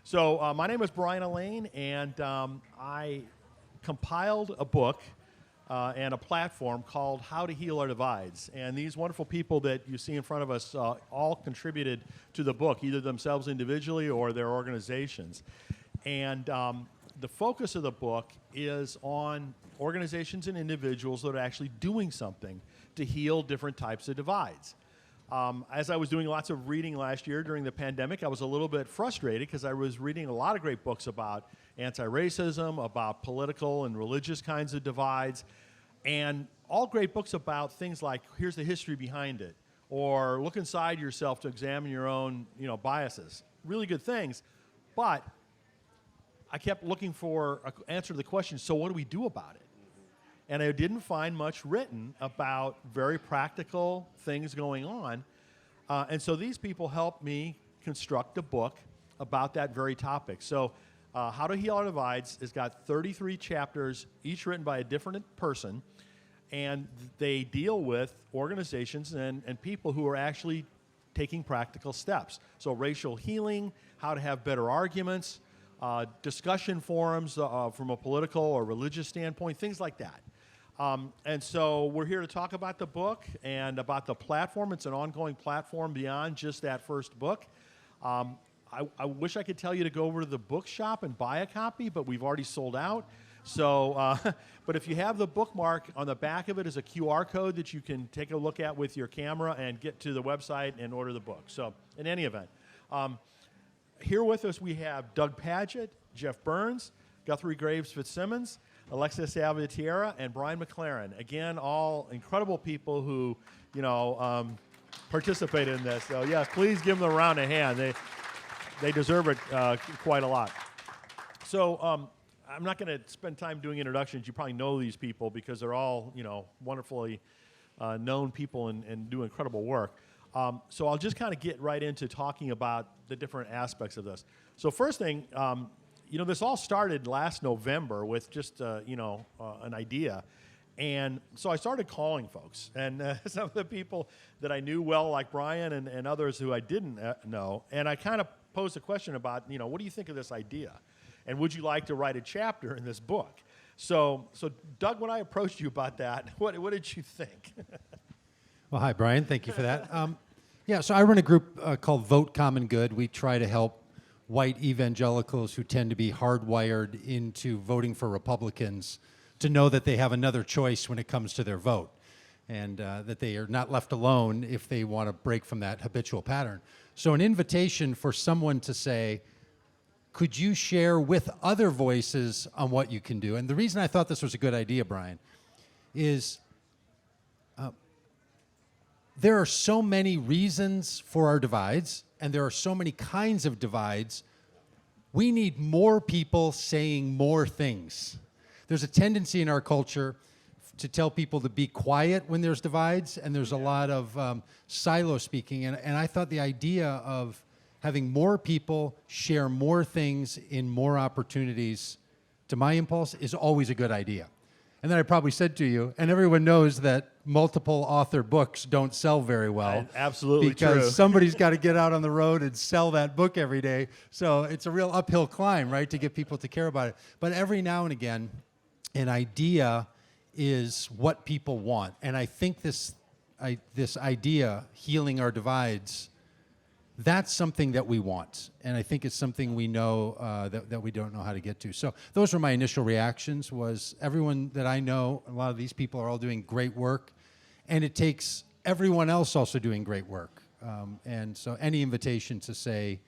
So my name is Brian Allain, and I compiled a book and a platform called How to Heal Our Divides. And these wonderful people that you see in front of us all contributed to the book, either themselves individually or their organizations. And the focus of the book is on organizations and individuals that are actually doing something to heal different types of divides. As I was doing lots of reading last year during the pandemic, I was a little bit frustrated because I was reading a lot of great books about anti-racism, about political and religious kinds of divides, and all great books about things like, here's the history behind it, or look inside yourself to examine your own, biases. Really good things, but I kept looking for an answer to the question, so what do we do about it? And I didn't find much written about very practical things going on. And so these people helped me construct a book about that very topic. So How to Heal Our Divides has got 33 chapters, each written by a different person. And they deal with organizations and people who are actually taking practical steps. So racial healing, how to have better arguments, discussion forums from a political or religious standpoint, things like that. And so we're here to talk about the book and about the platform. It's an ongoing platform beyond just that first book. I wish I could tell you to go over to the bookshop and buy a copy, but we've already sold out. So, but if you have the bookmark, on the back of it is a QR code that you can take a look at with your camera and get to the website and order the book. So in any event, here with us we have Doug Pagitt, Jeff Burns, Guthrie Graves-Fitsimmons, Alexia Salvatierra, and Brian McLaren. Again, all incredible people who, participated in this. So, yes, please give them a round of hand. They deserve it quite a lot. So, I'm not going to spend time doing introductions. You probably know these people because they're all, wonderfully known people and do incredible work. So I'll just kind of get right into talking about the different aspects of this. So first thing, this all started last November with just, an idea. And so I started calling folks. And some of the people that I knew well, like Brian, and others who I didn't know. And I kind of posed a question about, what do you think of this idea? And would you like to write a chapter in this book? So Doug, when I approached you about that, what did you think? Well, hi, Brian. Thank you for that. So I run a group called Vote Common Good. We try to help white evangelicals who tend to be hardwired into voting for Republicans to know that they have another choice when it comes to their vote, and that they are not left alone if they want to break from that habitual pattern. So an invitation for someone to say, could you share with other voices on what you can do? And the reason I thought this was a good idea, Brian, is there are so many reasons for our divides, and there are so many kinds of divides. We need more people saying more things. There's a tendency in our culture to tell people to be quiet when there's divides, and there's a lot of silo speaking. And I thought the idea of having more people share more things in more opportunities, to my impulse, is always a good idea. And then I probably said to you, and everyone knows that multiple author books don't sell very well. Absolutely because true. Somebody's got to get out on the road and sell that book every day. So it's a real uphill climb, right, to get people to care about it. But every now and again, an idea is what people want. And I think this idea, healing our divides, that's something that we want, and I think it's something we know that we don't know how to get to. So those were my initial reactions. Was everyone that I know, a lot of these people are all doing great work, and it takes everyone else also doing great work. And so any invitation to say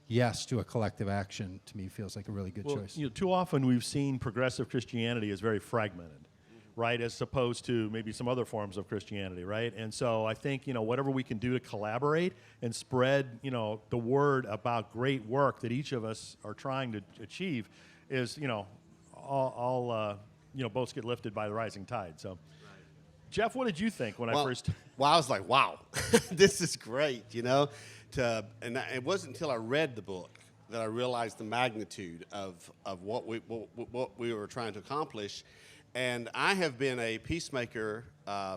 yes to a collective action, to me, feels like a really good choice. Too often we've seen progressive Christianity as very fragmented, right, as opposed to maybe some other forms of Christianity, right? And so I think, whatever we can do to collaborate and spread, the word about great work that each of us are trying to achieve is, all boats get lifted by the rising tide. So, Jeff, what did you think when I first... Well, I was like, wow, this is great, and it wasn't until I read the book that I realized the magnitude of what we were trying to accomplish. And I have been a peacemaker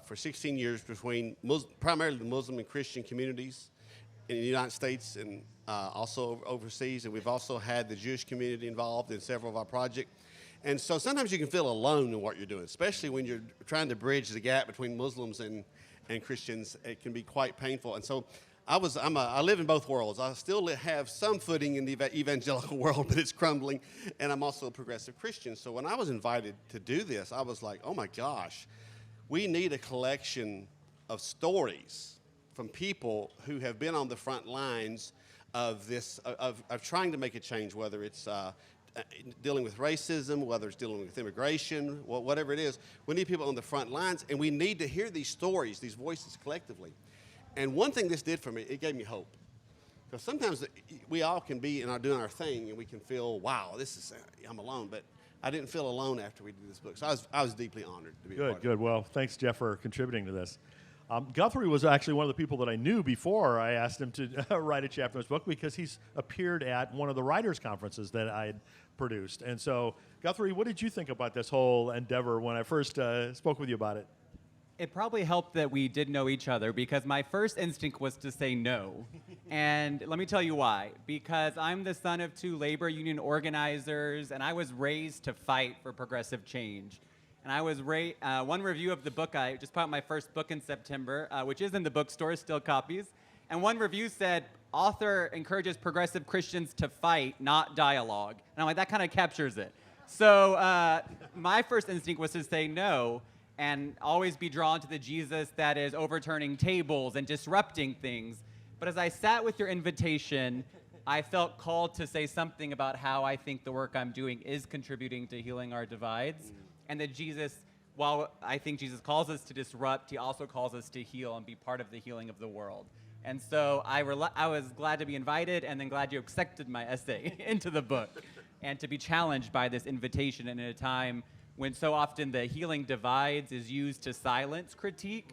for 16 years between primarily the Muslim and Christian communities in the United States and also overseas, and we've also had the Jewish community involved in several of our projects. And so sometimes you can feel alone in what you're doing, especially when you're trying to bridge the gap between Muslims and Christians. It can be quite painful. And so I live in both worlds. I still have some footing in the evangelical world, but it's crumbling. And I'm also a progressive Christian. So when I was invited to do this, I was like, oh my gosh, we need a collection of stories from people who have been on the front lines of this, of trying to make a change, whether it's dealing with racism, whether it's dealing with immigration, whatever it is. We need people on the front lines, and we need to hear these stories, these voices collectively. And one thing this did for me, it gave me hope. Because sometimes we all can be doing our thing, and we can feel, wow, I'm alone. But I didn't feel alone after we did this book. So I was deeply honored to be a part of it. Good. Well, thanks, Jeff, for contributing to this. Guthrie was actually one of the people that I knew before I asked him to write a chapter in his book, because he's appeared at one of the writers' conferences that I had produced. And so, Guthrie, what did you think about this whole endeavor when I first spoke with you about it? It probably helped that we did know each other, because my first instinct was to say no. And let me tell you why. Because I'm the son of 2 labor union organizers, and I was raised to fight for progressive change. And I was one review of the book, I just put out my first book in September, which is in the bookstore, still copies. And one review said, author encourages progressive Christians to fight, not dialogue. And I'm like, that kind of captures it. So my first instinct was to say no, and always be drawn to the Jesus that is overturning tables and disrupting things. But as I sat with your invitation, I felt called to say something about how I think the work I'm doing is contributing to healing our divides. And that Jesus, while I think Jesus calls us to disrupt, he also calls us to heal and be part of the healing of the world. And so I was glad to be invited, and then glad you accepted my essay into the book, and to be challenged by this invitation. And in a time when so often the healing divides is used to silence critique,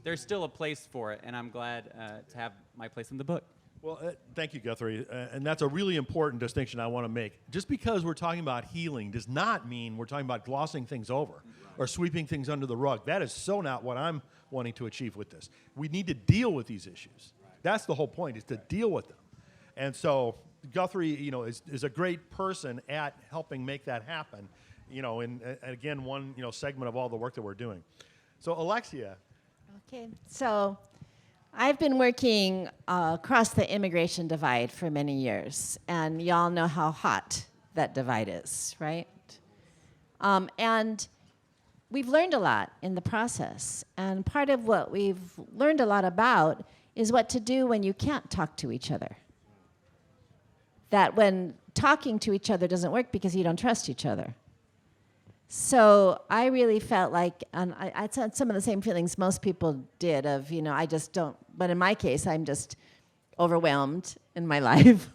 there's still a place for it, and I'm glad to have my place in the book. Well, thank you, Guthrie. And that's a really important distinction I want to make. Just because we're talking about healing does not mean we're talking about glossing things over or sweeping things under the rug. That is so not what I'm wanting to achieve with this. We need to deal with these issues. That's the whole point, is to deal with them. And so Guthrie, is a great person at helping make that happen. And again, one segment of all the work that we're doing. So Alexia. Okay, so I've been working across the immigration divide for many years, and y'all know how hot that divide is, right? And we've learned a lot in the process, and part of what we've learned a lot about is what to do when you can't talk to each other. That when talking to each other doesn't work because you don't trust each other. So I really felt like, and I had some of the same feelings most people did of, I just don't, but in my case, I'm just overwhelmed in my life.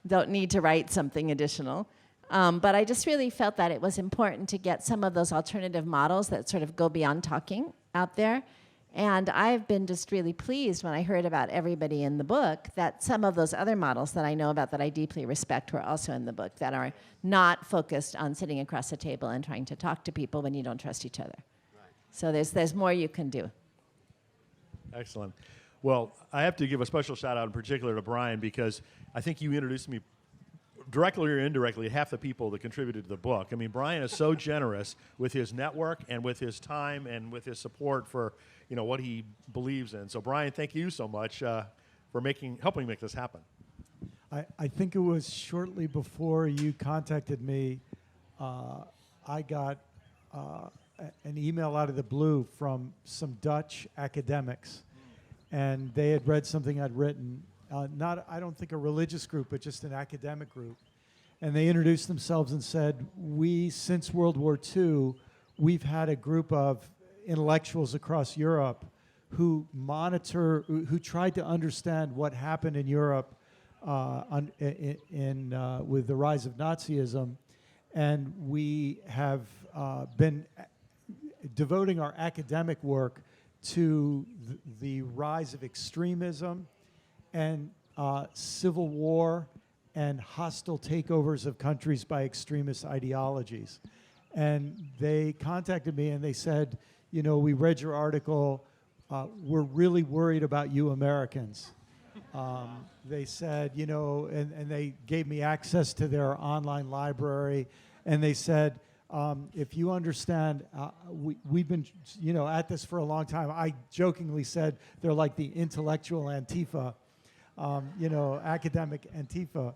Don't need to write something additional. But I just really felt that it was important to get some of those alternative models that sort of go beyond talking out there. And I've been just really pleased when I heard about everybody in the book that some of those other models that I know about that I deeply respect were also in the book, that are not focused on sitting across a table and trying to talk to people when you don't trust each other. Right. So there's more you can do. Excellent. Well, I have to give a special shout out in particular to Brian, because I think you introduced me directly or indirectly half the people that contributed to the book. I mean, Brian is so generous with his network and with his time and with his support for what he believes in. So Brian, thank you so much for helping make this happen. I think it was shortly before you contacted me, I got an email out of the blue from some Dutch academics, and they had read something I'd written, I don't think a religious group, but just an academic group. And they introduced themselves and said, since World War II, we've had a group of intellectuals across Europe who tried to understand what happened in Europe with the rise of Nazism, and we have been devoting our academic work to the rise of extremism and civil war and hostile takeovers of countries by extremist ideologies. And they contacted me and they said, we read your article. We're really worried about you Americans. They said, and they gave me access to their online library, and they said, if you understand, we've been, at this for a long time. I jokingly said they're like the intellectual Antifa, academic Antifa.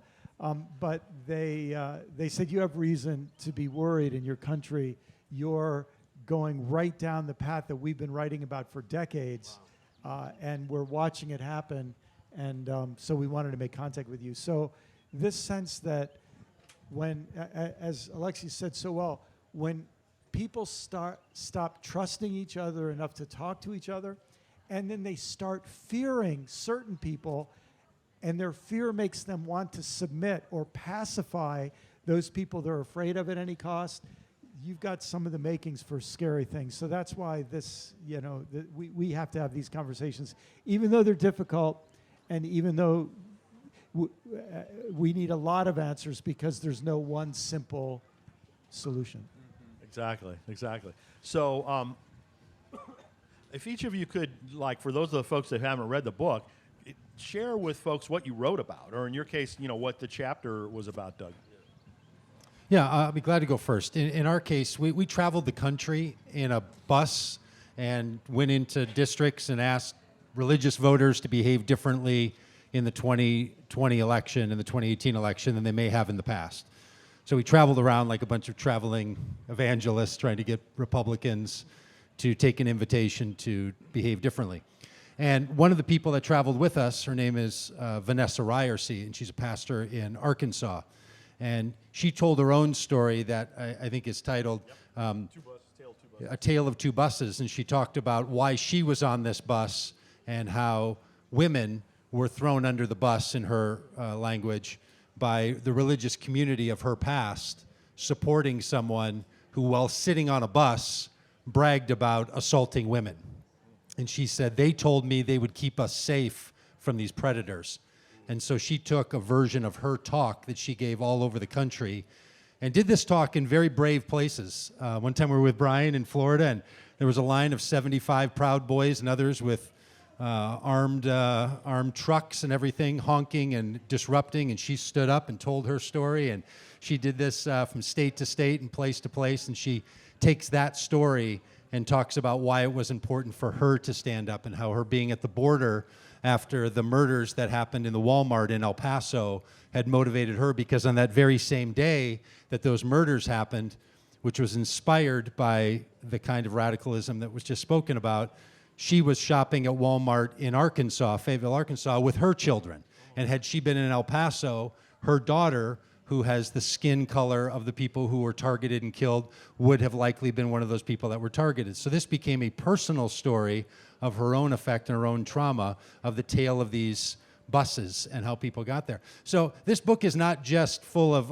But they said you have reason to be worried in your country. You're going right down the path that we've been writing about for decades, and we're watching it happen. And so we wanted to make contact with you. So this sense that when, as Alexia said so well, when people stop trusting each other enough to talk to each other, and then they start fearing certain people, and their fear makes them want to submit or pacify those people they're afraid of at any cost, you've got some of the makings for scary things. So that's why this, we have to have these conversations, even though they're difficult, and even though we need a lot of answers, because there's no one simple solution. Exactly. So if each of you could, for those of the folks that haven't read the book, share with folks what you wrote about, or in your case, what the chapter was about, Doug. Yeah, I'll be glad to go first. In our case, we traveled the country in a bus and went into districts and asked religious voters to behave differently in the 2020 election and the 2018 election than they may have in the past. So we traveled around like a bunch of traveling evangelists trying to get Republicans to take an invitation to behave differently. And one of the people that traveled with us, her name is Vanessa Ryerson, and she's a pastor in Arkansas. And she told her own story that I think is titled A Tale of Two Buses. And she talked about why she was on this bus and how women were thrown under the bus, in her language, by the religious community of her past, supporting someone who, while sitting on a bus, bragged about assaulting women. And she said, they told me they would keep us safe from these predators. And so she took a version of her talk that she gave all over the country and did this talk in very brave places. One time we were with Brian in Florida, and there was a line of 75 Proud Boys and others with armed trucks and everything, honking and disrupting, and she stood up and told her story. And she did this from state to state and place to place, and she takes that story and talks about why it was important for her to stand up, and how her being at the border after the murders that happened in the Walmart in El Paso had motivated her, because on that very same day that those murders happened, which was inspired by the kind of radicalism that was just spoken about, she was shopping at Walmart in Arkansas, Fayetteville, Arkansas, with her children. And had she been in El Paso, her daughter, who has the skin color of the people who were targeted and killed, would have likely been one of those people that were targeted. So this became a personal story of her own effect and her own trauma, of the tale of these buses and how people got there. So this book is not just full of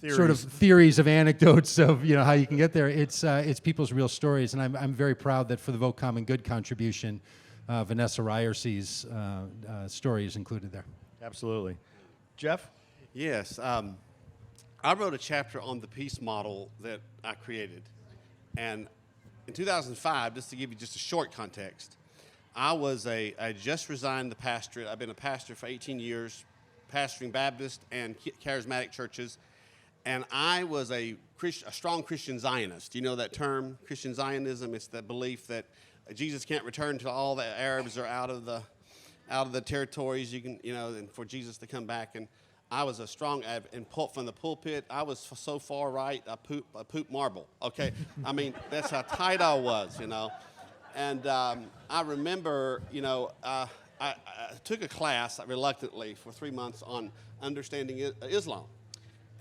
sort of theories of anecdotes of how you can get there. It's people's real stories, and I'm very proud that for the Vote Common Good contribution, Vanessa Ryersey's story is included there. Absolutely. Jeff? Yes. I wrote a chapter on the peace model that I created. And in 2005, just to give you just a short context, I just resigned the pastorate. I've been a pastor for 18 years, pastoring Baptist and charismatic churches. And I was a strong Christian Zionist. Do you know that term, Christian Zionism? It's the belief that Jesus can't return until all the Arabs are out of the territories. And for Jesus to come back. And I was a strong from the pulpit. I was so far right. I pooped marble. Okay, I mean that's how tight I was. And I remember, I took a class reluctantly for 3 months on understanding Islam.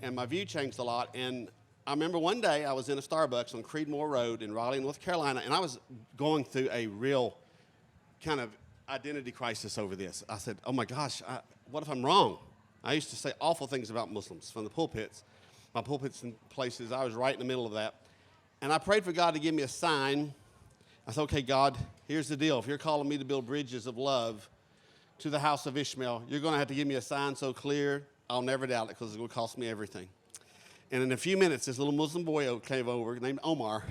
And my view changed a lot. And I remember one day I was in a Starbucks on Creedmoor Road in Raleigh, North Carolina, and I was going through a real kind of identity crisis over this. I said, oh my gosh, what if I'm wrong? I used to say awful things about Muslims from the pulpits. My pulpits and places, I was right in the middle of that. And I prayed for God to give me a sign. I said, okay, God, here's the deal. If you're calling me to build bridges of love to the house of Ishmael, you're going to have to give me a sign so clear I'll never doubt it, because it's going to cost me everything. And in a few minutes, this little Muslim boy came over named Omar.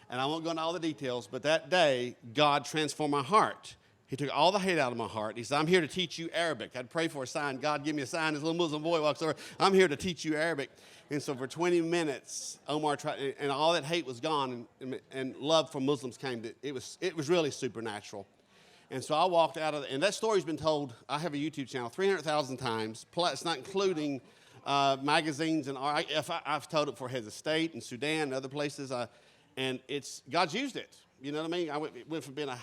And I won't go into all the details, but that day, God transformed my heart. He took all the hate out of my heart. He said, I'm here to teach you Arabic. I'd pray for a sign. God, give me a sign. This little Muslim boy walks over. I'm here to teach you Arabic. And so for 20 minutes, Omar tried, and all that hate was gone, and love for Muslims came. It was really supernatural. And so I walked out of, and that story's been told. I have a YouTube channel 300,000 times. Plus, not including magazines, and I've told it for heads of state in Sudan and other places. And God's used it. You know what I mean? I went from being a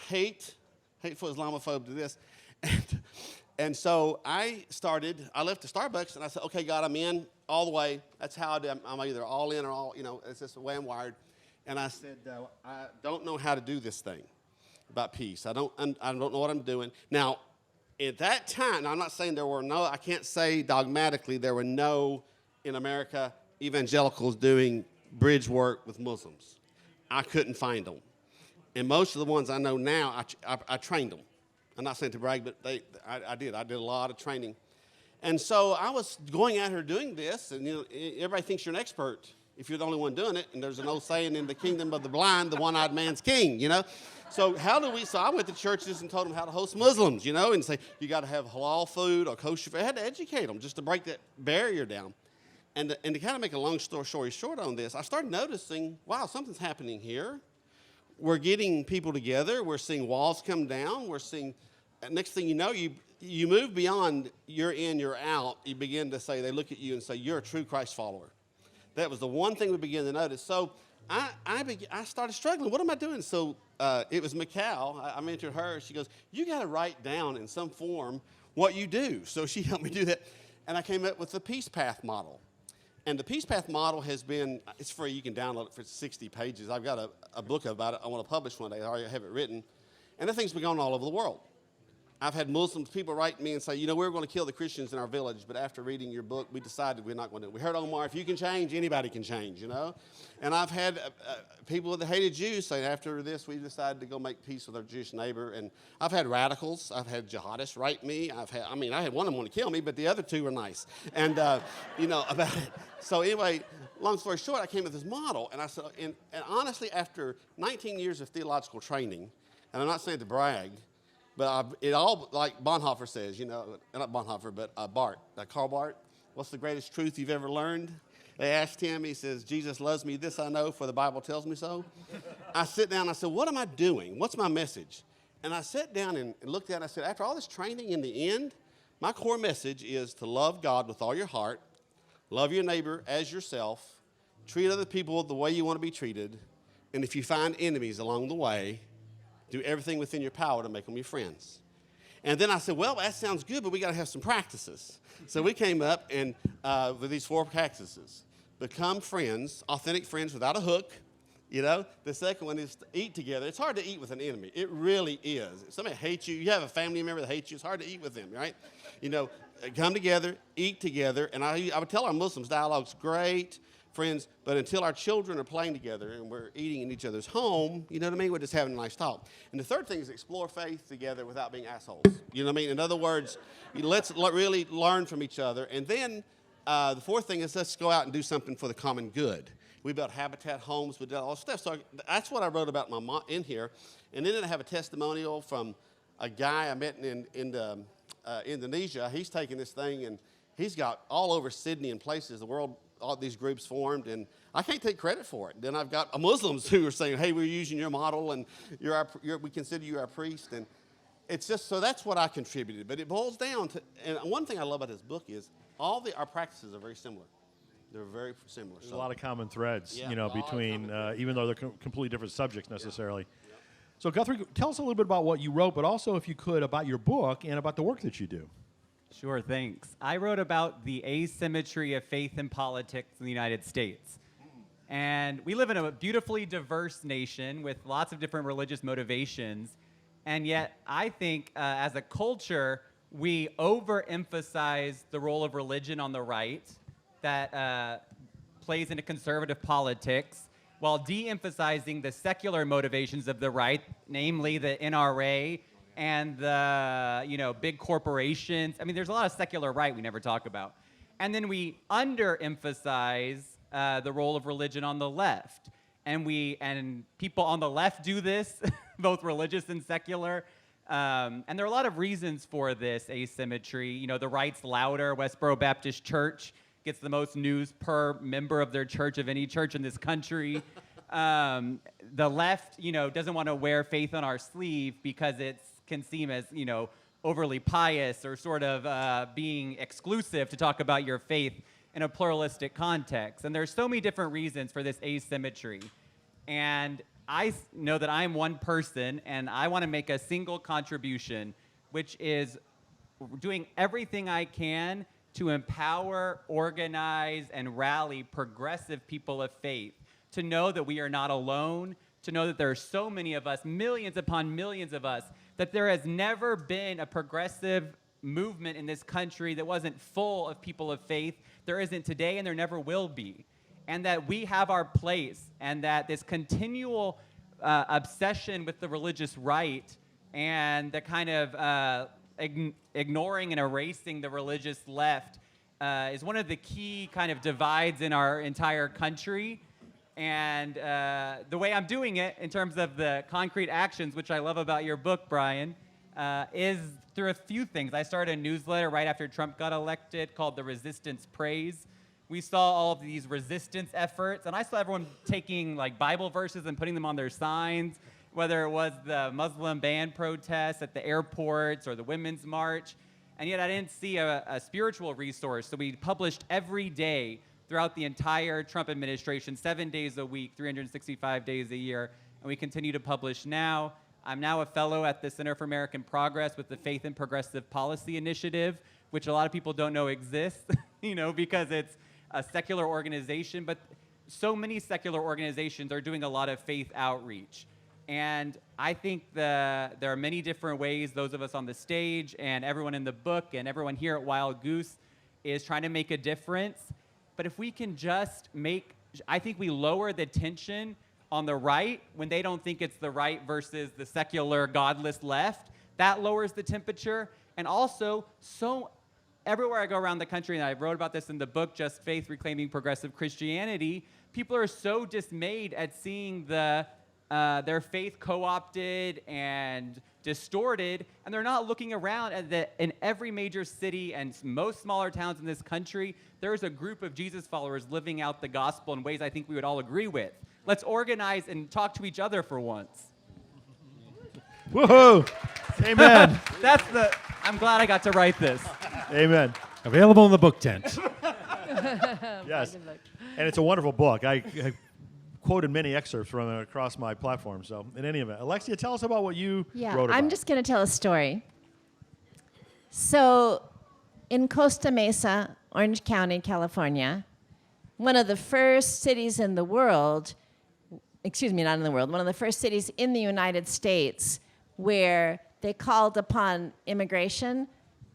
hateful Islamophobe to this. And so I left the Starbucks, and I said, okay, God, I'm in all the way. That's how I do. I'm either all in or all, it's just the way I'm wired. And I said, I don't know how to do this thing about peace. I don't know what I'm doing. Now, at that time, I'm not saying I can't say dogmatically there were no, in America, evangelicals doing bridge work with Muslims. I couldn't find them. And most of the ones I know now, I trained them. I'm not saying to brag, but I did. I did a lot of training. And so I was going out here doing this, and everybody thinks you're an expert if you're the only one doing it. And there's an old saying, in the kingdom of the blind, the one-eyed man's king, So so I went to churches and told them how to host Muslims, and say, you got to have halal food or kosher food. I had to educate them just to break that barrier down. And to kind of make a long story short on this, I started noticing, wow, something's happening here. We're getting people together. We're seeing walls come down. We're seeing, next thing you know, you move beyond you're in, you're out. You begin to say, they look at you and say, you're a true Christ follower. That was the one thing we began to notice. So I started struggling. What am I doing? So it was McCall. I mentored her. She goes, you got to write down in some form what you do. So she helped me do that. And I came up with the Peace Path model. And the Peace Path model it's free. You can download it for 60 pages. I've got a book about it I want to publish one day. I already have it written. And that thing's been going all over the world. I've had people write me and say, we were going to kill the Christians in our village, but after reading your book, we decided we're not going to do it. We heard, Omar, if you can change, anybody can change, And I've had people that hated Jews say, after this, we decided to go make peace with our Jewish neighbor. And I've had radicals. I've had jihadists write me. I had one of them want to kill me, but the other two were nice. And, about it. So anyway, long story short, I came with this model. And I said, and honestly, after 19 years of theological training, and I'm not saying to brag, but it all, like Bonhoeffer says, not Bonhoeffer, but Karl Barth, what's the greatest truth you've ever learned? They asked him, he says, Jesus loves me, this I know, for the Bible tells me so. I sit down and I said, what am I doing? What's my message? And I sat down and looked at it and I said, after all this training, in the end, my core message is to love God with all your heart, love your neighbor as yourself, treat other people the way you want to be treated, and if you find enemies along the way, do everything within your power to make them your friends. And then I said, well, that sounds good, but we got to have some practices. So we came up and with these 4 practices. Become friends, authentic friends without a hook. The second one is to eat together. It's hard to eat with an enemy. It really is. If somebody hates you, you have a family member that hates you, it's hard to eat with them, right? Come together, eat together. And I would tell our Muslims, dialogue's great, friends, but until our children are playing together and we're eating in each other's home, we're just having a nice talk. And the third thing is explore faith together without being assholes. In other words, let's really learn from each other. And then the fourth thing is let's go out and do something for the common good. We built habitat homes, we did all this stuff. So that's what I wrote about my mom in here. And then I have a testimonial from a guy I met in Indonesia. He's taking this thing and he's got all over Sydney and places, the world, all these groups formed, and I can't take credit for it. Then I've got Muslims who are saying, hey, we're using your model, and we consider you our priest. And it's just, so that's what I contributed. But it boils down to, and one thing I love about this book is our practices are very similar. They're very similar. There's a lot of common threads, between, even though they're completely different subjects necessarily. Yeah. So Guthrie, tell us a little bit about what you wrote, but also, if you could, about your book and about the work that you do. Sure, thanks. I wrote about the asymmetry of faith and politics in the United States. And we live in a beautifully diverse nation with lots of different religious motivations. And yet, I think as a culture, we overemphasize the role of religion on the right that plays into conservative politics, while de-emphasizing the secular motivations of the right, namely the NRA and the big corporations. I mean, there's a lot of secular right we never talk about. And then we underemphasize the role of religion on the left. And people on the left do this, both religious and secular. And there are a lot of reasons for this asymmetry. You know, the right's louder. Westboro Baptist Church gets the most news per member of their church of any church in this country. The left, you know, doesn't want to wear faith on our sleeve because it can seem as, you know, overly pious or sort of being exclusive to talk about your faith in a pluralistic context. And there's so many different reasons for this asymmetry. And I know that I'm one person, and I want to make a single contribution, which is doing everything I can to empower, organize, and rally progressive people of faith to know that we are not alone, to know that there are so many of us, millions upon millions of us, that there has never been a progressive movement in this country that wasn't full of people of faith. There isn't today, and there never will be. And that we have our place, and that this continual obsession with the religious right and the kind of ignoring and erasing the religious left is one of the key kind of divides in our entire country. And the way I'm doing it in terms of the concrete actions, which I love about your book, Brian, is through a few things. I started a newsletter right after Trump got elected called The Resistance Prays. We saw all of these resistance efforts, and I saw everyone taking like Bible verses and putting them on their signs, whether it was the Muslim ban protests at the airports or the Women's March, and yet I didn't see a spiritual resource. So we published every day throughout the entire Trump administration, 7 days a week, 365 days a year, and we continue to publish now. I'm now a fellow at the Center for American Progress with the Faith and Progressive Policy Initiative, which a lot of people don't know exists, you know, because it's a secular organization, but so many secular organizations are doing a lot of faith outreach. And I think there are many different ways those of us on the stage and everyone in the book and everyone here at Wild Goose is trying to make a difference. But if we can just I think we lower the tension on the right when they don't think it's the right versus the secular, godless left. That lowers the temperature. And also, everywhere I go around the country, and I wrote about this in the book, Just Faith, Reclaiming Progressive Christianity, people are so dismayed at seeing their faith co-opted and distorted, and they're not looking around in every major city and most smaller towns in this country, there's a group of Jesus followers living out the gospel in ways I think we would all agree with. Let's organize and talk to each other for once. Woohoo! Amen. I'm glad I got to write this. Amen. Available in the book tent. Yes. And it's a wonderful book. I quoted many excerpts from it across my platform. So, in any event, Alexia, tell us about what you wrote about. I'm just going to tell a story. So, in Costa Mesa, Orange County, California, one of the first cities in the world, not in the world, one of the first cities in the United States where they called upon immigration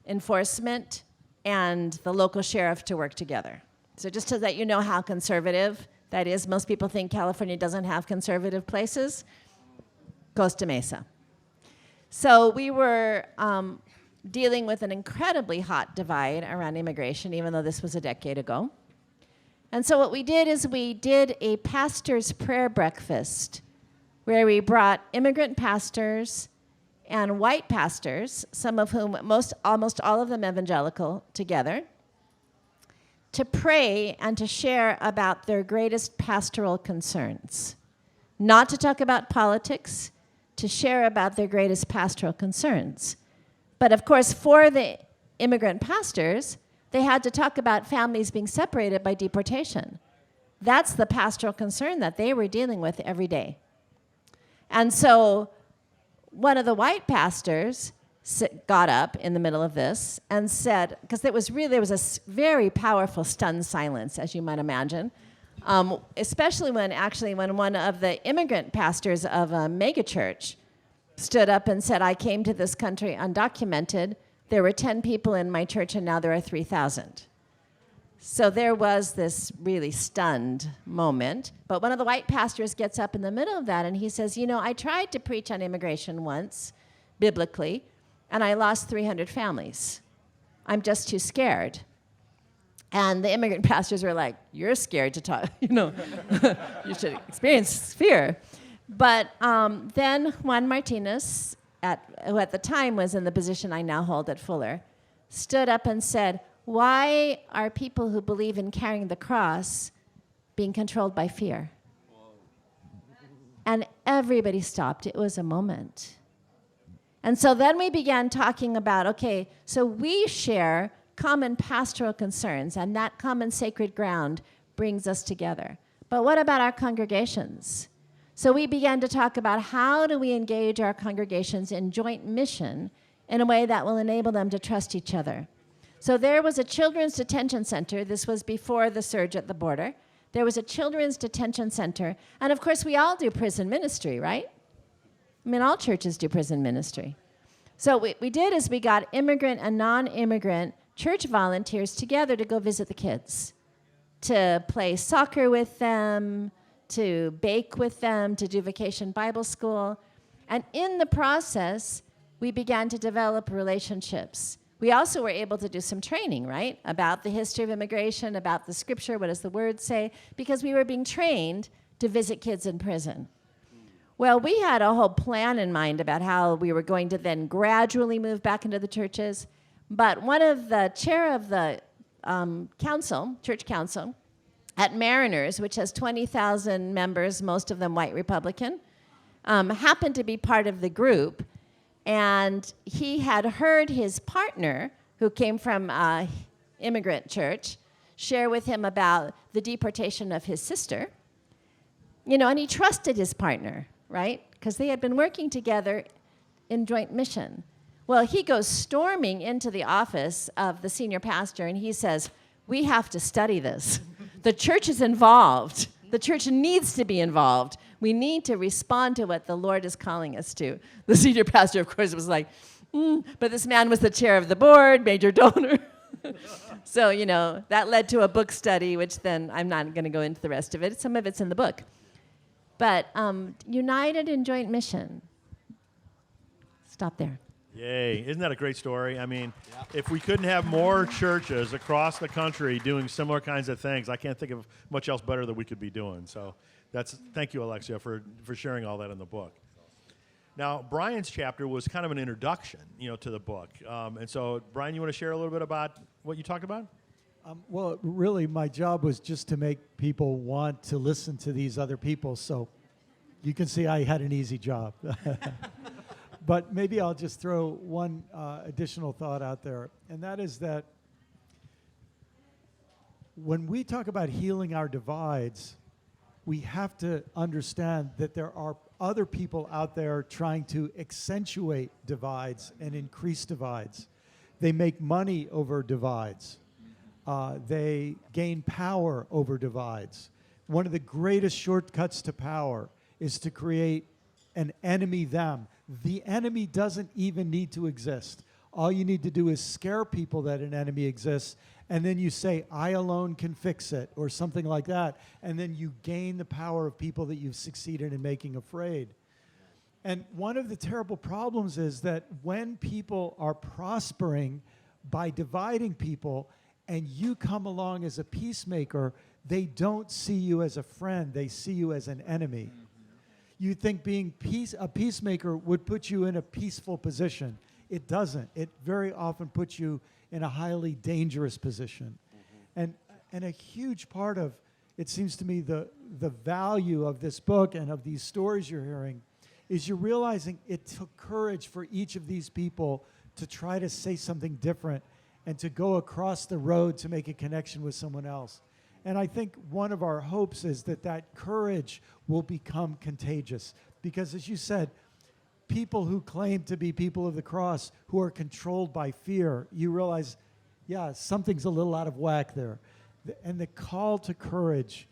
enforcement and the local sheriff to work together. So just so that you know how conservative that is, most people think California doesn't have conservative places. Costa Mesa. So we were dealing with an incredibly hot divide around immigration, even though this was a decade ago. And so what we did is we did a pastor's prayer breakfast where we brought immigrant pastors and white pastors, some of whom, almost all of them evangelical, together, to pray and to share about their greatest pastoral concerns. Not to talk about politics, to share about their greatest pastoral concerns. But of course, for the immigrant pastors, they had to talk about families being separated by deportation. That's the pastoral concern that they were dealing with every day. And so one of the white pastors got up in the middle of this and said, because there was a very powerful stunned silence, as you might imagine, especially when one of the immigrant pastors of a megachurch stood up and said, I came to this country undocumented. There were 10 people in my church, and now there are 3,000. So there was this really stunned moment. But one of the white pastors gets up in the middle of that, and he says, I tried to preach on immigration once, biblically, and I lost 300 families. I'm just too scared. And the immigrant pastors were like, you're scared to talk, you should experience fear. But then Juan Martinez who at the time was in the position I now hold at Fuller, stood up and said, why are people who believe in carrying the cross being controlled by fear? And everybody stopped. It was a moment. And so then we began talking about, okay, so we share common pastoral concerns, and that common sacred ground brings us together. But what about our congregations? So we began to talk about how do we engage our congregations in joint mission in a way that will enable them to trust each other. So there was a children's detention center. This was before the surge at the border. There was a children's detention center. And of course, we all do prison ministry, right? I mean, all churches do prison ministry. So what we did is we got immigrant and non-immigrant church volunteers together to go visit the kids, to play soccer with them, to bake with them, to do vacation Bible school. And in the process, we began to develop relationships. We also were able to do some training, right, about the history of immigration, about the scripture, what does the word say, because we were being trained to visit kids in prison. Well, we had a whole plan in mind about how we were going to then gradually move back into the churches, but one of the chair of the council, church council, at Mariners, which has 20,000 members, most of them white Republican, happened to be part of the group, and he had heard his partner, who came from immigrant church, share with him about the deportation of his sister, and he trusted his partner, right? Because they had been working together in joint mission. Well, he goes storming into the office of the senior pastor, and he says, we have to study this. The church is involved. The church needs to be involved. We need to respond to what the Lord is calling us to. The senior pastor, of course, was like, but this man was the chair of the board, major donor. So, that led to a book study, which then I'm not going to go into the rest of it. Some of it's in the book. But united in joint mission. Stop there. Yay. Isn't that a great story? I mean, if we couldn't have more churches across the country doing similar kinds of things, I can't think of much else better that we could be doing. So thank you, Alexia, for sharing all that in the book. Now, Brian's chapter was kind of an introduction, to the book. And so, Brian, you want to share a little bit about what you talked about? Well, really, my job was just to make people want to listen to these other people. So you can see I had an easy job. But maybe I'll just throw one additional thought out there, and that is that when we talk about healing our divides, we have to understand that there are other people out there trying to accentuate divides and increase divides. They make money over divides. They gain power over divides. One of the greatest shortcuts to power is to create an enemy them. The enemy doesn't even need to exist. All you need to do is scare people that an enemy exists, and then you say, I alone can fix it, or something like that, and then you gain the power of people that you've succeeded in making afraid. And one of the terrible problems is that when people are prospering by dividing people, and you come along as a peacemaker, they don't see you as a friend, they see you as an enemy. You think being a peacemaker would put you in a peaceful position. It doesn't. It very often puts you in a highly dangerous position. And a huge part of, it seems to me, the value of this book and of these stories you're hearing is you're realizing it took courage for each of these people to try to say something different and to go across the road to make a connection with someone else. And I think one of our hopes is that courage will become contagious. Because as you said, people who claim to be people of the cross, who are controlled by fear, you realize, yeah, something's a little out of whack there. And the call to courage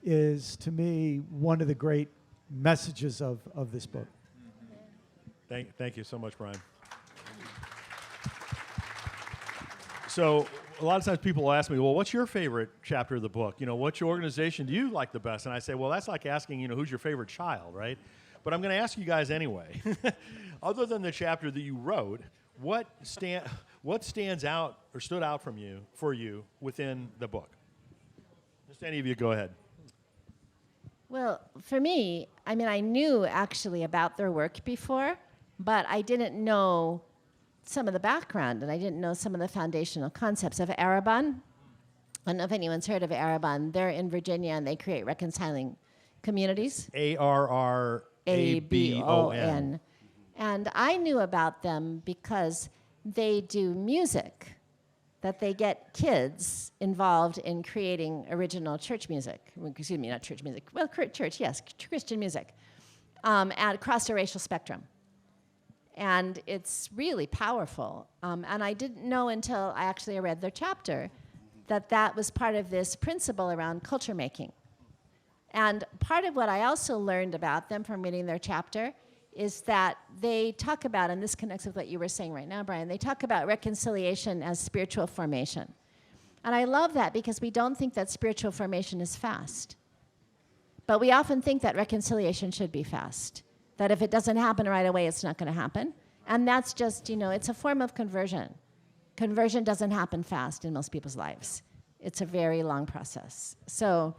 is, to me, one of the great messages of this book. Thank you so much, Brian. So a lot of times people will ask me, well, what's your favorite chapter of the book? What's your organization do you like the best? And I say, well, that's like asking, who's your favorite child, right? But I'm going to ask you guys anyway. Other than the chapter that you wrote, what stands out or stood out for you within the book? Just any of you, go ahead. Well, for me, I knew actually about their work before, but I didn't know some of the background, and I didn't know some of the foundational concepts of Arabon. I don't know if anyone's heard of Arabon. They're in Virginia, and they create reconciling communities. Arrabon. Abon. And I knew about them because they do music, that they get kids involved in creating original church music. Excuse me, not church music. Well, church, yes, Christian music, across the racial spectrum. And it's really powerful. And I didn't know until I actually read their chapter that that was part of this principle around culture making. And part of what I also learned about them from reading their chapter is that they talk about, and this connects with what you were saying right now, Brian, they talk about reconciliation as spiritual formation. And I love that because we don't think that spiritual formation is fast. But we often think that reconciliation should be fast. That if it doesn't happen right away, it's not going to happen. And that's just, it's a form of conversion. Conversion doesn't happen fast in most people's lives. It's a very long process. So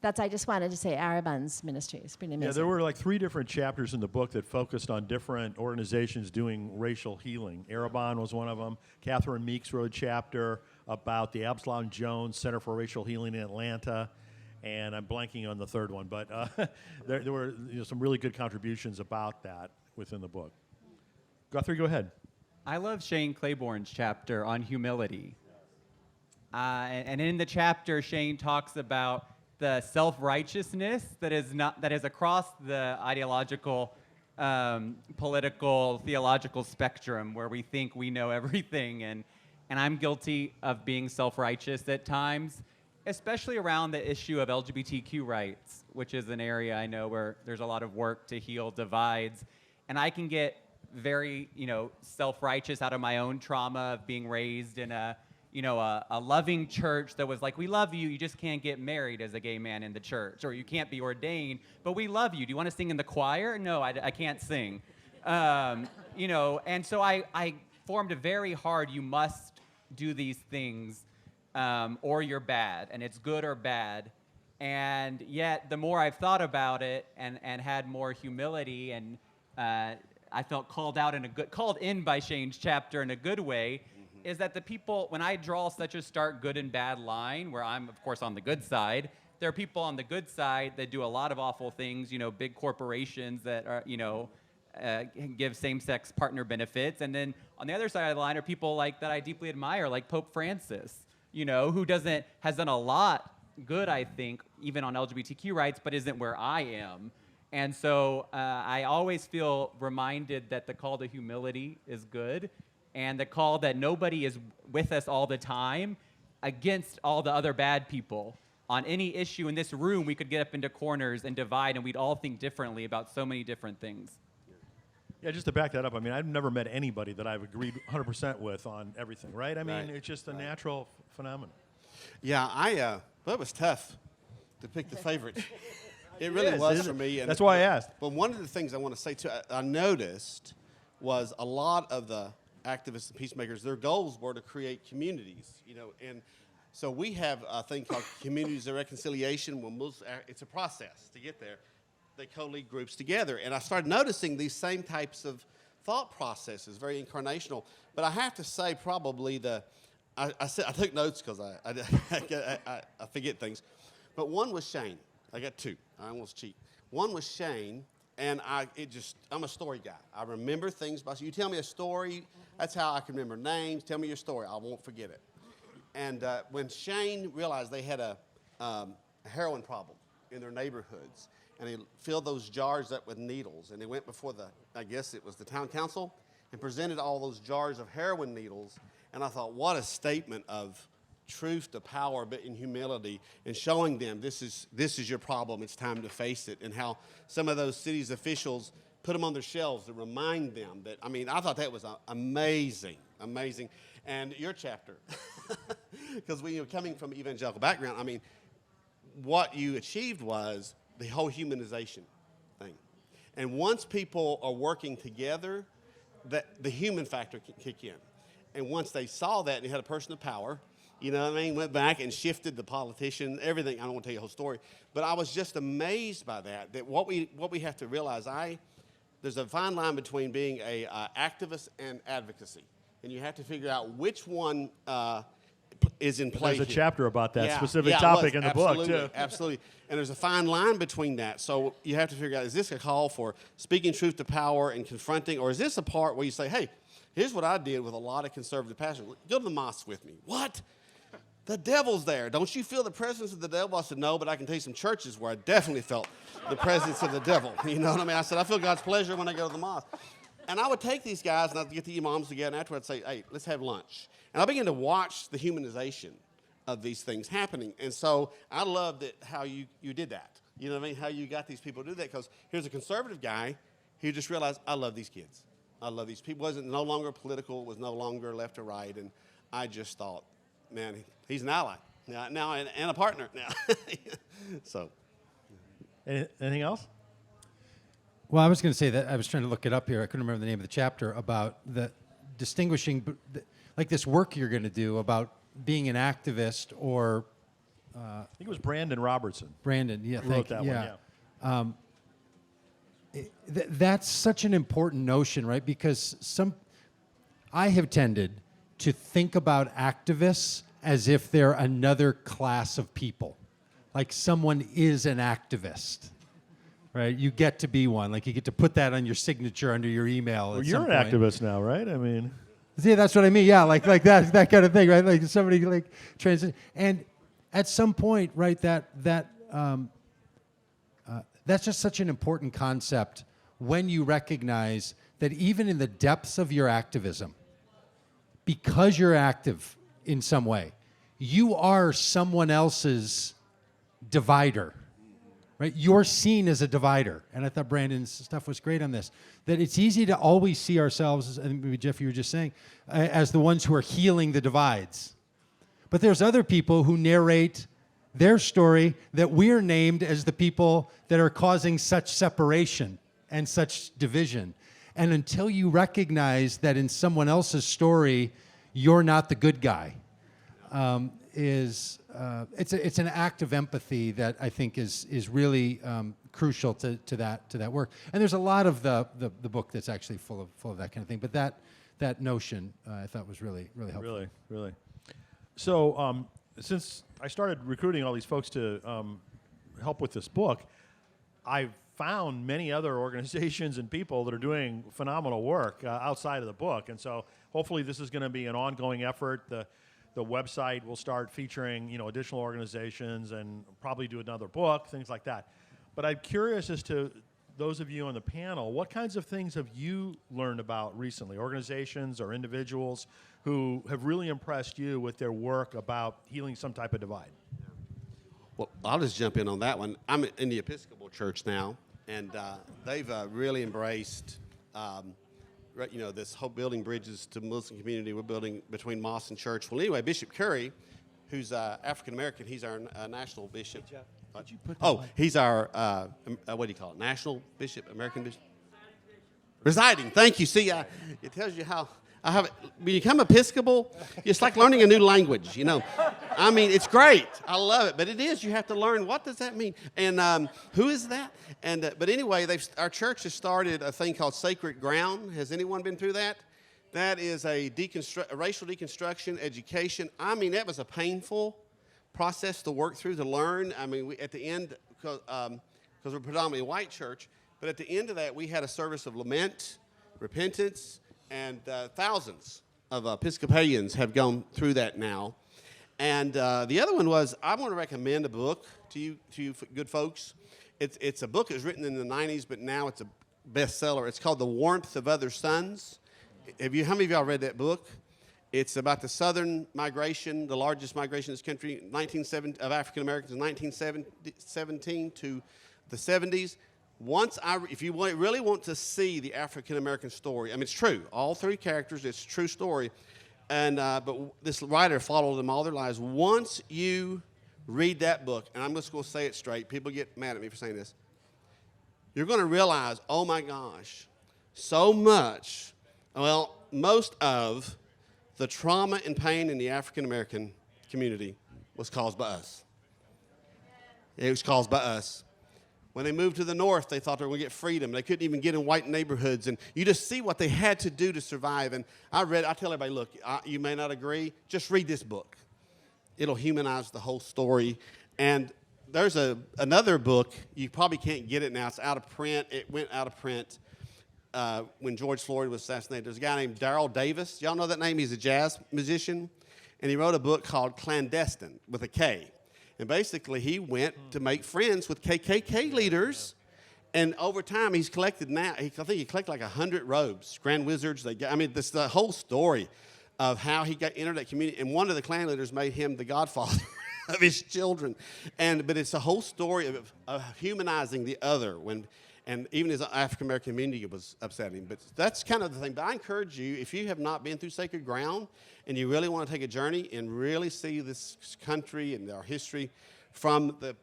I just wanted to say Arabon's ministry is pretty amazing. Yeah, there were like 3 different chapters in the book that focused on different organizations doing racial healing. Arabon was one of them. Catherine Meeks wrote a chapter about the Absalom Jones Center for Racial Healing in Atlanta. And I'm blanking on the third one, but there were some really good contributions about that within the book. Guthrie, go ahead. I love Shane Claiborne's chapter on humility. And in the chapter, Shane talks about the self-righteousness that is across the ideological, political, theological spectrum, where we think we know everything. And I'm guilty of being self-righteous at times, especially around the issue of LGBTQ rights, which is an area I know where there's a lot of work to heal divides. And I can get very, self-righteous out of my own trauma of being raised in a loving church that was like, we love you, you just can't get married as a gay man in the church, or you can't be ordained, but we love you. Do you want to sing in the choir? No, I can't sing. And so I formed a very hard, you must do these things, or you're bad, and it's good or bad. And yet, the more I've thought about it and had more humility, and I felt called in by Shane's chapter in a good way, is that the people, when I draw such a stark good and bad line, where I'm, of course, on the good side, there are people on the good side that do a lot of awful things, big corporations that are, give same-sex partner benefits. And then on the other side of the line are people that I deeply admire, like Pope Francis, who has done a lot good, I think, even on LGBTQ rights, but isn't where I am. And so I always feel reminded that the call to humility is good, and the call that nobody is with us all the time against all the other bad people. On any issue in this room, we could get up into corners and divide, and we'd all think differently about so many different things. Yeah, just to back that up, I've never met anybody that I've agreed 100% with on everything, right? Right. It's just a natural phenomenon. Yeah, it was tough to pick the favorites. It really was for me. And that's why I asked. But one of the things I want to say, too, I noticed was a lot of the activists and peacemakers, their goals were to create communities, and so we have a thing called Communities of Reconciliation. It's a process to get there. They co-lead groups together, and I started noticing these same types of thought processes, very incarnational. But I have to say, probably I took notes because I forget things. But one was Shane. I got 2. I almost cheat. One was Shane, and I'm a story guy. I remember things about you. You tell me a story, that's how I can remember names. Tell me your story, I won't forget it. And when Shane realized they had a heroin problem in their neighborhoods, and he filled those jars up with needles, and he went before I guess it was the town council, and presented all those jars of heroin needles, and I thought, what a statement of truth to power, but in humility, and showing them this is your problem, it's time to face it, and how some of those city's officials put them on their shelves to remind them that, I thought that was amazing. And your chapter, because when you're coming from an evangelical background, what you achieved was the whole humanization thing. And once people are working together, the human factor can kick in. And once they saw that, and you had a person of power, went back and shifted the politician, everything. I don't want to tell you the whole story, but I was just amazed by that what we have to realize. there's a fine line between being a activist and advocacy, and you have to figure out which one is in play. There's a here. chapter about that specific it topic was. in the book, too. Absolutely. And there's a fine line between that. So you have to figure out, is this a call for speaking truth to power and confronting, or is this a part where you say, hey, here's what I did with a lot of conservative pastors. Go to the mosque with me. What? The devil's there. Don't you feel the presence of the devil? I said, no, but I can tell you some churches where I definitely felt the presence of the devil. You know what I mean? I said, I feel God's pleasure when I go to the mosque. And I would take these guys and I'd get the imams together, and afterwards I'd say, hey, let's have lunch. And I began to watch the humanization of these things happening. And so I love that how you did that. You know what I mean? How you got these people to do that. Because here's a conservative guy who just realized, I love these kids. I love these people. Wasn't no longer political, was no longer left or right. And I just thought, man, he's an ally now and a partner now. So. Anything else? Well, I was going to say that I was trying to look it up here. I couldn't remember the name of the chapter about the distinguishing, like this work you're going to do about being an activist or. I think it was Brandon Robertson. Brandon, yeah, Wrote that one, yeah. That's such an important notion, right? Because I have tended to think about activists as if they're another class of people, like someone is an activist. Right, you get to be one. Like you get to put that on your signature under your email. Well, you're an activist now, right? I mean, see, that's what I mean. Yeah, like that kind of thing, right? Like somebody like transit. And at some point, right, that's just such an important concept when you recognize that even in the depths of your activism, because you're active in some way, you are someone else's divider. Right? You're seen as a divider. And I thought Brandon's stuff was great on this. That it's easy to always see ourselves, and maybe Jeff, you were just saying, as the ones who are healing the divides. But there's other people who narrate their story that we're named as the people that are causing such separation and such division. And until you recognize that in someone else's story, you're not the good guy, it's an act of empathy that I think is really crucial to that work. And there's a lot of the book that's actually full of that kind of thing. But that notion I thought was really helpful. Really. So since I started recruiting all these folks to help with this book, I've found many other organizations and people that are doing phenomenal work outside of the book. And so hopefully this is going to be an ongoing effort. The website will start featuring, additional organizations and probably do another book, things like that. But I'm curious as to those of you on the panel, what kinds of things have you learned about recently, organizations or individuals who have really impressed you with their work about healing some type of divide? Well, I'll just jump in on that one. I'm in the Episcopal Church now, and they've really embraced this whole building bridges to the Muslim community. We're building between mosque and church. Well, anyway, Bishop Curry, who's African-American, he's our national bishop. He's our, what do you call it, national bishop, American bishop? Residing. Thank you. See, it tells you how when you become Episcopal, it's like learning a new language, I mean, it's great. I love it. But it is. You have to learn, what does that mean? And who is that? And but anyway, our church has started a thing called Sacred Ground. Has anyone been through that? That is a racial deconstruction education. I mean, that was a painful process to work through, to learn. I mean, at the end, because we're predominantly a white church, but at the end of that, we had a service of lament, repentance, and thousands of Episcopalians have gone through that now. And the other one was, I want to recommend a book to you good folks. It's a book that was written in the 90s, but now it's a bestseller. It's called The Warmth of Other Suns. How many of y'all read that book? It's about the southern migration, the largest migration in this country, of African Americans in 1917 to the 70s. If you really want to see the African American story, I mean, it's true. All three characters, it's a true story. And but this writer followed them all their lives. Once you read that book, and I'm just going to say it straight, people get mad at me for saying this, you're going to realize, oh my gosh, so much, most of the trauma and pain in the African American community was caused by us. It was caused by us. When they moved to the north, they thought they were going to get freedom. They couldn't even get in white neighborhoods. And you just see what they had to do to survive. And I tell everybody, look, you may not agree. Just read this book. It'll humanize the whole story. And there's another book. You probably can't get it now. It's out of print. It went out of print when George Floyd was assassinated. There's a guy named Daryl Davis. Y'all know that name? He's a jazz musician. And he wrote a book called Clandestine with a K. And basically, he went to make friends with KKK leaders. And over time, he's collected now, I think he collected like 100 robes, Grand Wizards. This the whole story of how he got entered that community. And one of the Klan leaders made him the godfather of his children. But it's a whole story of humanizing the other. And even his African-American community was upsetting. But that's kind of the thing. But I encourage you, if you have not been through sacred ground and you really want to take a journey and really see this country and our history from the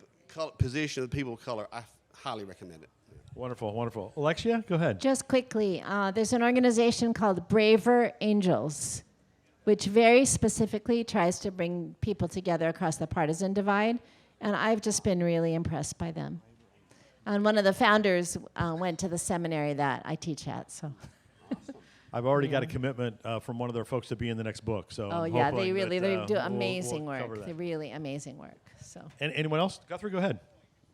position of the people of color, I highly recommend it. Wonderful, wonderful. Alexia, go ahead. Just quickly, there's an organization called Braver Angels, which very specifically tries to bring people together across the partisan divide. And I've just been really impressed by them. And one of the founders went to the seminary that I teach at. So, I've already got a commitment from one of their folks to be in the next book. So, oh I'm yeah, they hoping really that, do we'll amazing cover work. that. They're really amazing work. So. And anyone else? Guthrie, go ahead.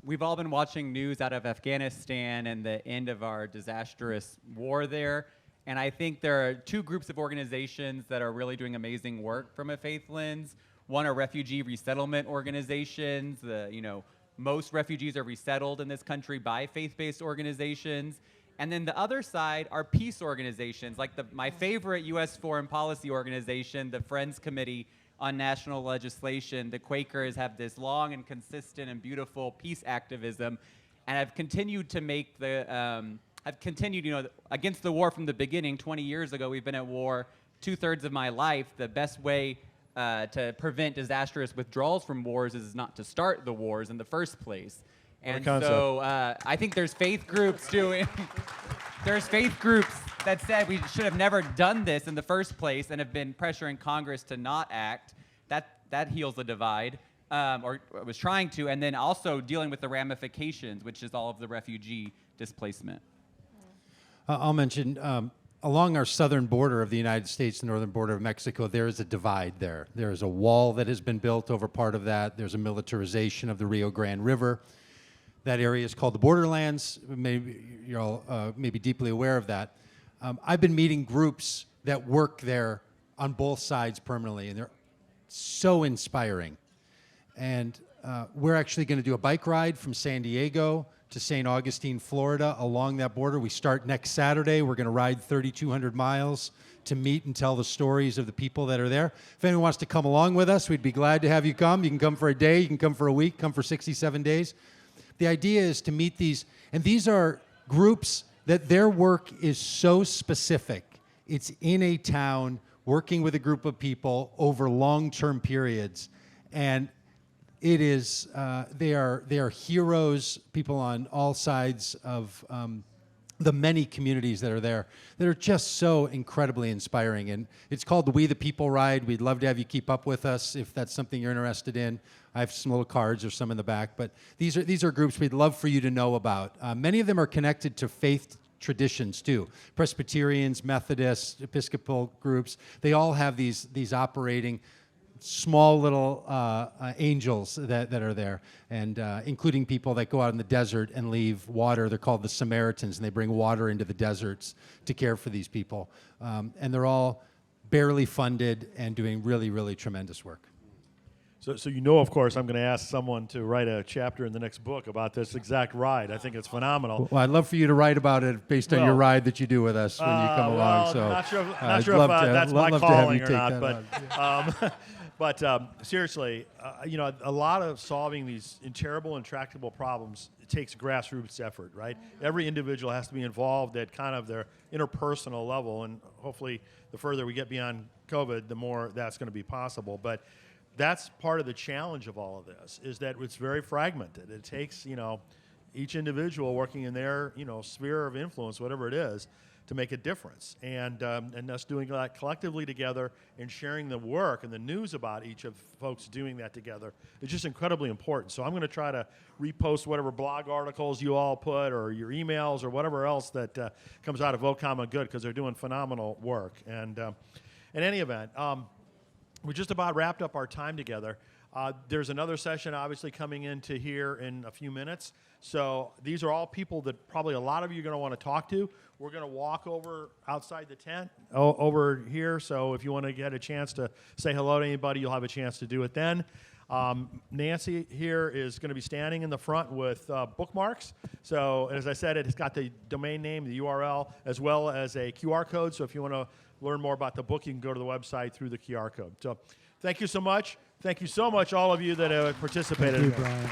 We've all been watching news out of Afghanistan and the end of our disastrous war there. And I think there are two groups of organizations that are really doing amazing work from a faith lens. One are refugee resettlement organizations. Most refugees are resettled in this country by faith-based organizations. And then the other side are peace organizations, like my favorite U.S. foreign policy organization, the Friends Committee on National Legislation. The Quakers have this long and consistent and beautiful peace activism, and I've continued to make against the war from the beginning. 20 years ago, we've been at war 2/3 of my life. The best way to prevent disastrous withdrawals from wars is not to start the wars in the first place. And so I think there's faith groups there's faith groups that said we should have never done this in the first place and have been pressuring Congress to not act. That heals the divide, or was trying to, and then also dealing with the ramifications, which is all of the refugee displacement. I'll mention, along our southern border of the United States, the northern border of Mexico, there is a divide there. There is a wall that has been built over part of that. There's a militarization of the Rio Grande River. That area is called the Borderlands. Maybe you're all maybe deeply aware of that. I've been meeting groups that work there on both sides permanently, and they're so inspiring. And we're actually going to do a bike ride from San Diego to St. Augustine, Florida, along that border. We start next Saturday. We're going to ride 3,200 miles to meet and tell the stories of the people that are there. If anyone wants to come along with us, we'd be glad to have you come. You can come for a day, you can come for a week, come for 67 days. The idea is to meet these, and these are groups that their work is so specific. It's in a town, working with a group of people over long-term periods, and it is they are heroes, people on all sides of the many communities that are there that are just so incredibly inspiring. And it's called the We the People Ride. We'd love to have you keep up with us if that's something you're interested in. I have some little cards or some in the back, but these are groups we'd love for you to know about. Many of them are connected to faith traditions too. Presbyterians, Methodists, Episcopal groups, they all have these operating small little angels that are there, and including people that go out in the desert and leave water. They're called the Samaritans, and they bring water into the deserts to care for these people. And they're all barely funded and doing really, really tremendous work. So of course, I'm going to ask someone to write a chapter in the next book about this exact ride. I think it's phenomenal. Well, I'd love for you to write about it based on your ride that you do with us when you come along. So not sure if that's my calling or not, but seriously, a lot of solving these terrible, intractable problems, it takes grassroots effort, right? Every individual has to be involved at kind of their interpersonal level, and hopefully the further we get beyond COVID, the more that's going to be possible. But that's part of the challenge of all of this, is that it's very fragmented. It takes, each individual working in their, sphere of influence, whatever it is, to make a difference. And us doing that collectively together and sharing the work and the news about each of folks doing that together is just incredibly important. So I'm going to try to repost whatever blog articles you all put or your emails or whatever else that comes out of Vote Common Good, because they're doing phenomenal work. And in any event, we just about wrapped up our time together. There's another session obviously coming into here in a few minutes. So these are all people that probably a lot of you are going to want to talk to. We're going to walk over outside the tent over here. So if you want to get a chance to say hello to anybody, you'll have a chance to do it then. Nancy here is going to be standing in the front with bookmarks. So as I said, it's got the domain name, the URL, as well as a QR code. So if you want to learn more about the book, you can go to the website through the QR code. So thank you so much. Thank you so much, all of you that have participated. Thank you, Brian.